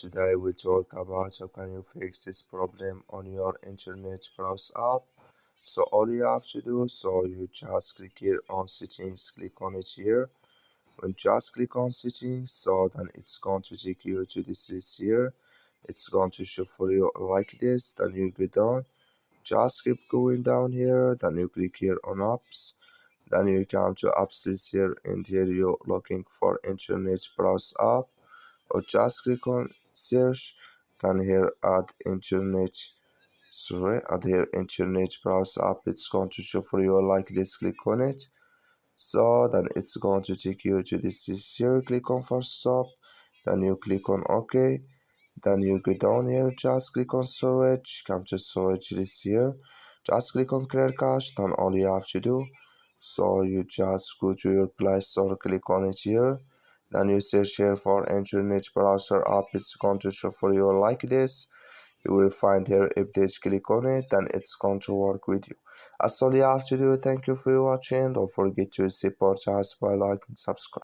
Today we'll talk about how can you fix this problem on your internet browser app. So all you have to do, you just click here on settings, click on it here. When just click on settings, then it's going to take you to this list here. It's going to show for you like this. Then you go down, just keep going down here. Then you click here on apps. Then you come to apps list here, and here you're looking for internet browser app, or just click on search. Then here add here internet browser app. It's going to show for you like this. Click on it. Then it's going to take you to this is here. Click on first stop. Then you click on OK. Then you go down here, just click on storage, come to storage list here, just click on clear cache. Then all you have to do, you just go to your Play Store, click on it here. Then you search here for internet browser app. It's going to show for you like this. You will find here updates, click on it, then it's going to work with you. That's all you have to do. Thank you for watching. Don't forget to support us by like and subscribe.